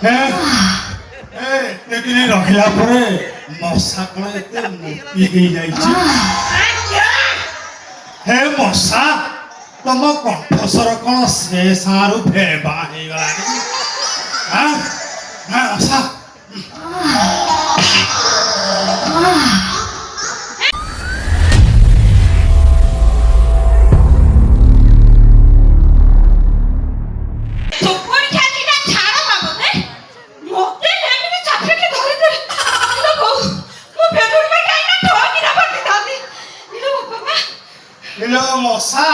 ଏତେ ଦିନ ରହିଲା ପରେ ମଶା କଣ ଏତେ ମୋଟି ହେଇଯାଇଛି? ହେ ମଶା, ତମ କଣ୍ଠସ୍ୱର କଣ ସେ ସାରୁ ଫେବା ହେଇଗଲାଣି? ମଶା মশা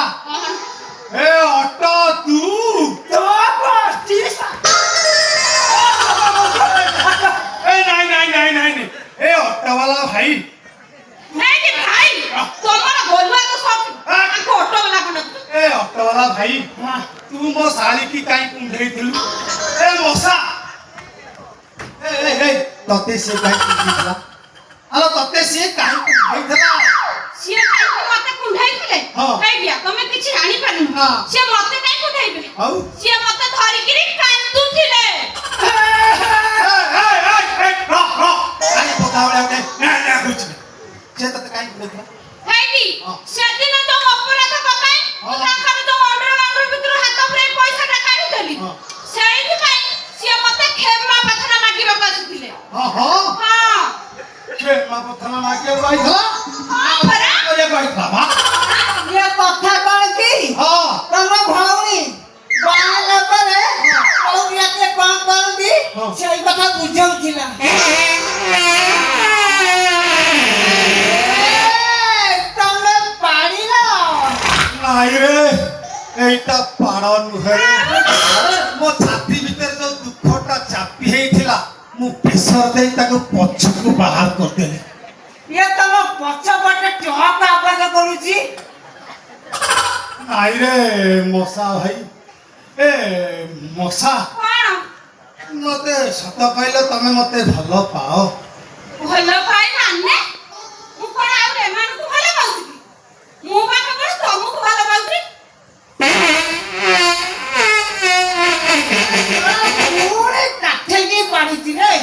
এ অটো তু नहीं ए ऑटो वाला भाई नहीं कि भाई तुम्हारा बोलवा तो सब आको ऑटो वाला बन ए ऑटो वाला भाई तू मो साली की काई कुंढई थिलु ए मौसा ए तते से काई कुंढई थला आलो तते से काई कुंढई थला सिए काई मते कुंढई थिले ए बिया तमे किछि आनी पानी से मते काई कुंढईबे औ से मते धरि किरी कांदु थिले मो छाती भीतर जो दुखटा चापी हेइथिला मु प्रेशर दे ताको पछकु बाहर कर देले ये तम पछ पटे टहक आवाज करूची नाइ रे मौसा भाई ए मौसा कोन मते सत कहलो तमे मते भलो पाओ भलो पाई माने मु कोन आ रे मान को भलो पाउची मु बा के तुमको भलो पाउची पूरे काठे की पड़ी रे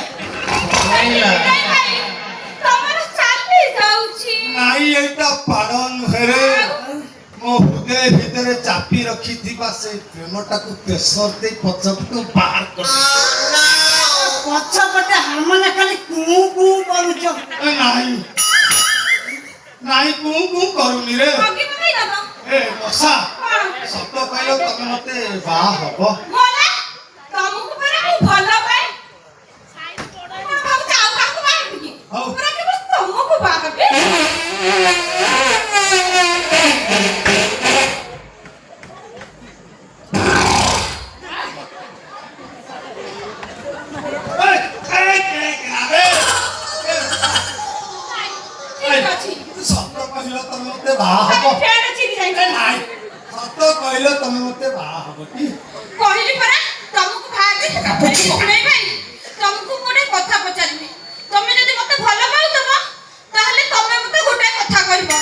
तमर चाली जाउची नाइ एटा पाड़न हेरे मो हृदय भीतर चापी रखी थिबा से प्रेमटा को प्रेशर दे पछकु बाहर कर पछ पटे हारमोनिया खाली कू कू करूछ नाइ कु करूनी रे आगे मत जाबो ए मौसा सत कहलो तमे मते बा हबो बोला तुमको परे मु भलो पाए मैं भाव जाऊ काको बाहर की पूरा के बस तुमको बाहर बे कहलो तमे मते बा हबो की कहली परा तुमको भाग नहीं भाई तुमको मोटे कथा पचारिबे तमे जदी मते भलो पाउ तबो ताहले तमे मते गोटे कथा कहबो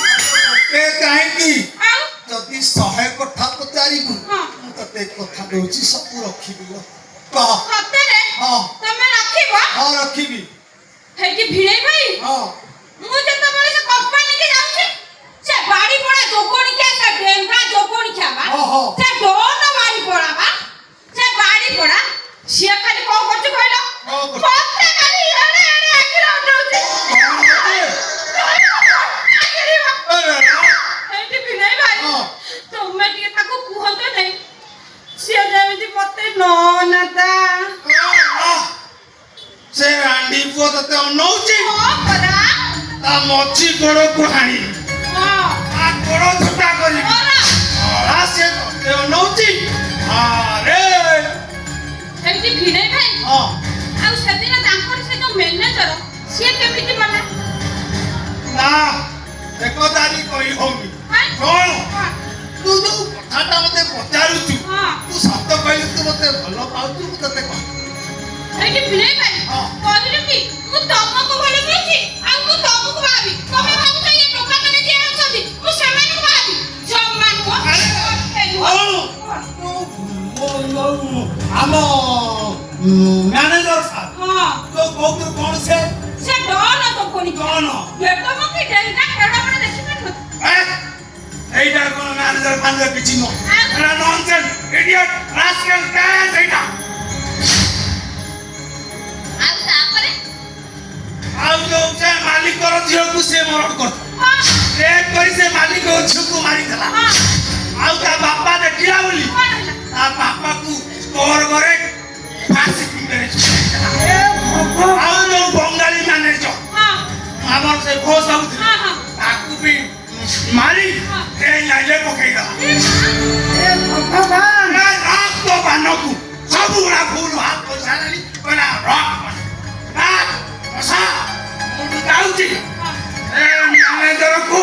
ए काहे की आ जदी 100 कथा पचारिबु हां तते कथा देउची सब रखिबिलो कह सतरे हां तमे रखिबो हां रखिबी हे कि भिड़े भाई हां मु जते बळे से कंपनी के जाउची से बाड़ी पड़ा जोगोणी के से डेंगा जोगोणी के बा से डोन मारी पड़ा बा से बाड़ी पड़ा सिया खाली को करछ कहलो पत्ते खाली अरे अरे आगे उठौची हेटी भिड़े भाई तुमे के ताको कुहतो नै सिया जेमिति पत्ते न नता से रांडी पुओ तते अनौची ओ परा ता मच्छी गोड़ को हाणी हां आ गोड़ झुटा करी आ से तते अनौची अरे हेटी भिड़े भाई हां आ सेदिन तांकर से जो मैनेजर से केमिति मना ना देखो दादी कोई होमी कौन तू जो कथाटा मते पचारु छु तू सत कहलु तू मते भलो पाउछु तू तते कह हेटी भिड़े भाई कहली कि मु तुमको भलो पाउची आ मु तुमको भाबी तमे भाबु त ये टोका माने जे आछथि मु समान को भाबी सम्मान को ଆମ ମ୍ୟାନେଜର ସାର୍ ହଁ ତ କହୁଥିଲୁ କଣ ସେ ସେ ଡନ ଜୋକଣି କଣ ଗେଟ ମକି ଡେଙ୍ଗା କେଡା ବଡ ଦେଖିପାରିବ এইটা কোন ম্যানেজার ফান্ডে কিছু নয় এটা ননসেন্স ইডিয়ট রাস্কেল ক্যাশ এইটা ଆଉ ତାପରେ ଆଉ ଯୋଉ ସେ ମାଲିକର ଝିଅକୁ ସେ ମରଣ କରିଥିଲା ରେପ୍ କରି ସେ ମାଲିକ ଝିଅକୁ ମାରିଥିଲା ଆଉ ତା ବାପା ଦେଖିଲା ବୋଲି ତା ବାପାକୁ ଷ୍ଟୋର ଘରେ ଫାଶୀ ପିଣ୍ଡରେ ଛୁଆଇଥିଲା ଆଉ ଯୋଉ ବଙ୍ଗାଳୀ ମ୍ୟାନେଜର ଆମର ସେ ଘୋଷ ହଉଥିଲା ତାକୁ ବି ମାରି ଟ୍ରେନ୍ ଲାଇନରେ ପକେଇଦେଲା ରକ୍ତ ବାନକୁ ସବୁ ଗୁଡା ଭୁଲ ହାତ ପଇସା ନେଲି କହିଲା ମୁଁ ଯାଉଛି ମ୍ୟାନେଜରକୁ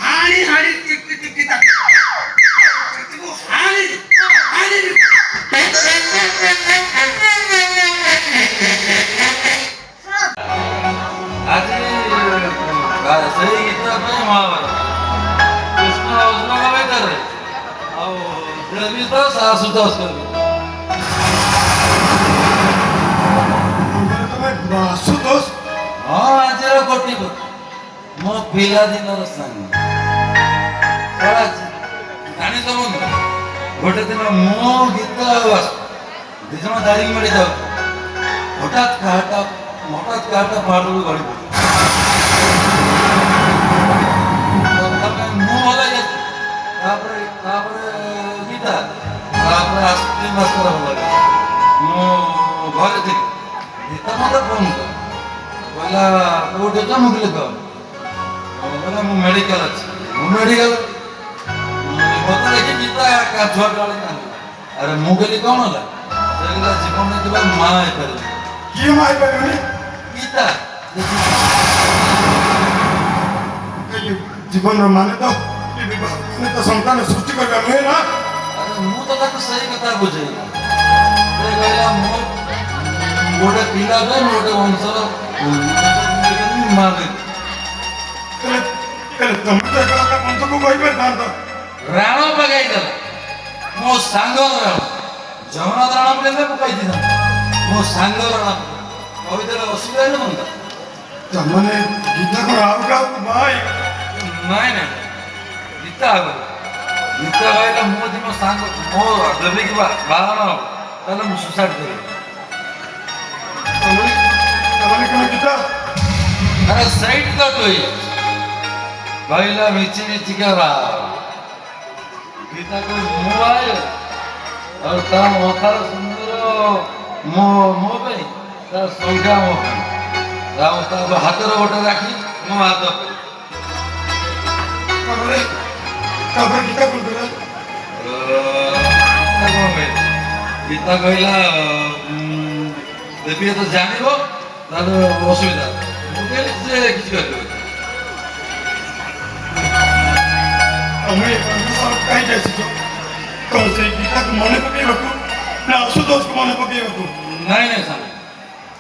ହାଣି ହାଣି ଟିକି ଟିକି ତାକୁ ହାଣି ହାଣି ଆଜି ସେଇ ଗୀତ ପାଇଁ ମହାଭାରତ କୃଷ୍ଣ ଅର୍ଜୁନଙ୍କ ଭିତରେ ଆଉ ଦେବୀ ତ ଆଶୁତୋଷ ଆଶୁତୋଷ ହଁ ଆଜିର କୋଟିପତି ମୋ ପିଲାଦିନର ସାଙ୍ଗ ଜାଣିଛ ବନ୍ଧୁ ଗୋଟେ ଦିନ ମୋ ଗୀତ ଆଉ ଆସୁ ଦି ଜଣ ଦାରିକି ମେଳି ଯାଉ ହଠାତ୍ କାହାଟା ପାହାଡ଼ରୁ ଗଳି ପଡ଼ିଲା ମୁଁ ଭଲ ହେଇଯାଇଛି ତାପରେ ଗୀତା ତାପରେ ଆସୁଛି ମାଷ୍ଟର ଭଲ ଲାଗେ ମୁଁ ଘରେ ଥିଲି ଗୀତା ମୋତେ ଫୋନ୍ କର କହିଲା କୋଉଠି ଅଛ ମୁଁ କହିଲି କହ କହିଲା ମୁଁ ମେଡ଼ିକାଲ ଅଛି ମୁଁ ମେଡ଼ିକାଲ ମୋତେ ଦେଖି ଗୀତା ଛୁଆଟା ବେଳେ କାନ୍ଦିଲା ଆରେ ମୁଁ କହିଲି କ'ଣ ହେଲା ସେ କହିଲା ଜୀବନରେ ଥିବା ମା ହେଇପାରିବ କିଏ ମା ହେଇପାରିବନି ଗୀତା ଜୀବନର ମାନେ ତ ସନ୍ତାନ ସୃଷ୍ଟି କରିବା ନୁହେଁ ନା ଆରେ ମୁଁ ତ ତାକୁ ସେଇ କଥା ବୁଝେଇଲି ସେ କହିଲା ମୁଁ ଗୋଟେ ପିଲା ପାଇଁ ମୁଁ ଗୋଟେ ବଂଶର ମା ଦେବି ତମେ ତ ଏକ ବଂଶକୁ କହିପାରିଥାନ୍ତ ରାଣ ପକାଇଦେଲା ମୋ ସାଙ୍ଗ ରାଣ ଜଗନ୍ନାଥ ରାଣ ପକାଇଲେ ମୁଁ କହିଦେଇଥାନ୍ତି ମୋ ସାଙ୍ଗ ରାଣ କହିଦେଲେ ଅସୁବିଧା ହେଇନଥାନ୍ତା ତାମାନେ ଗୀତା କଣ ଆଉ କାହାକୁ ଭାଇ ନାଇଁ ନାଇଁ ଗୀତା ହବ ଗୀତା କହିଲା ମୁଁ ଯଦି ମୋ ସାଙ୍ଗ ମୋ ଦେବୀକି ବାହାନ ହବ ତାହେଲେ ମୁଁ ସୁସାଇଡ୍ କରିବି ତାମାନେ କଣ ଗୀତା ଆରେ ସେଇଠି ତ ତୁଇ କହିଲା ମିଛି ମିଛିକା ବାହା ଗୀତାକୁ ମୁଁ ବାହାଏ ଆଉ ତା ମଥାର ସୁନ୍ଦର ମୋ ପାଇଁ ତା ସଂଖ୍ୟା ମୋ ପାଇଁ ଆଉ ତା ହାତରେ ଗୋଟେ ରାଖି ମୋ ହାତ ତାପରେ ଗୀତା କଣ କହିଲା ଗୀତା କହିଲା ଦେବୀ ତ ଜାଣିବ ତାର ଅସୁବିଧା ମୁଁ କହିଲି ସେ କିଛି କରିବ ତମେ କାହିଁକି ଆସିଛ କଣ ସେଇ ଗୀତାକୁ ମନେ ପକେଇବାକୁ ନା ଆଶୁତୋଷକୁ ମନେ ପକେଇବାକୁ ନାଇଁ ନାଇଁ ସାଙ୍ଗ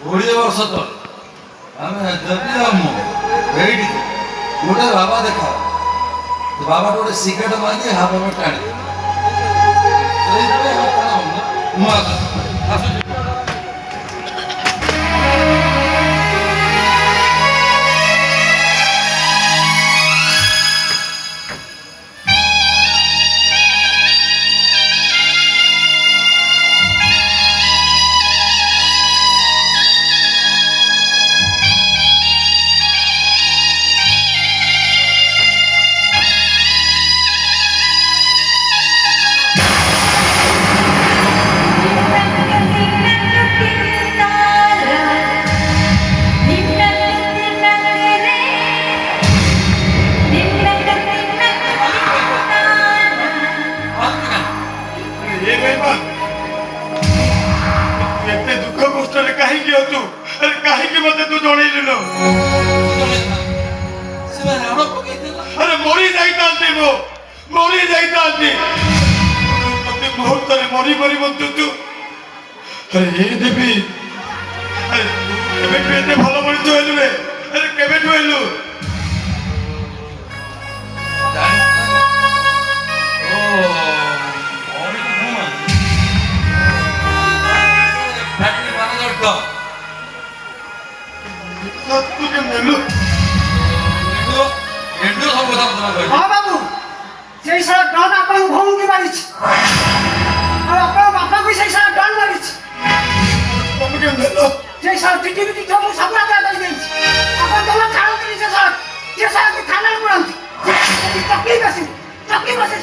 20 ବର୍ଷ ତଳେ ଆମେ ଦେବୀ ଆଉ ମୁଁ ଏଇଠି ଗୋଟେ ବାବା ଦେଖା ବାବାଠୁ ଗୋଟେ ସିଗାରେଟ ମାଗି ହାଫ ଟାଣି ମୁଁ ଆସୁଛି ଏତେ ଦୁଃଖ କଷ୍ଟରେ କାହିଁକି ଅଛୁ କାହିଁକି ମତେ ତୁ ଜଣେଇଲୁ ଆରେ ମରି ଯାଇଥାନ୍ତି ମୁଁ ମରି ଯାଇଥାନ୍ତି ପ୍ରତି ମୁହୂର୍ତ୍ତରେ ମରି ମରି ବଞ୍ଚୁଛୁ ଆରେ ହେ ଦେବୀ ଆରେ କେବେଠୁ ଏତେ ଭଲ ମଣିଷ ହେଲୁ ରେ ଆରେ କେବେଠୁ ହେଲୁ କହ ତୁକେ ନେଲୁ ଏଣ୍ଡୁ ସବୁ କଥା ତମେ କହିଲ ହଁ ବାବୁ ସେଇ ସାରା ଡନ୍ ଆପଣଙ୍କ ଭଉଣୀକି ମାରିଛି ଆଉ ଆପଣଙ୍କ ବାପାକୁ ସେଇ ସାରା ଡନ୍ ମାରିଛି ତୁମକେ ନେଲୁ ସେଇ ସାରା ଟିଟି ପିଟି ସବୁ ସବୁ ଆଦାୟ କରିଦେଇଛି ଆପଣ ଜମା ଛାଡ଼ନ୍ତୁନି ସେ ସାରାକୁ ଥାନାରେ ବୁଡ଼ାନ୍ତୁ ଚକି ବସି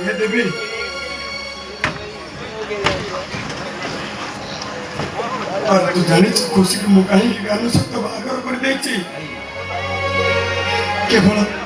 ये देवी और तू जानी खुशी के मुकाही गान सत्य बागर कर देची केवल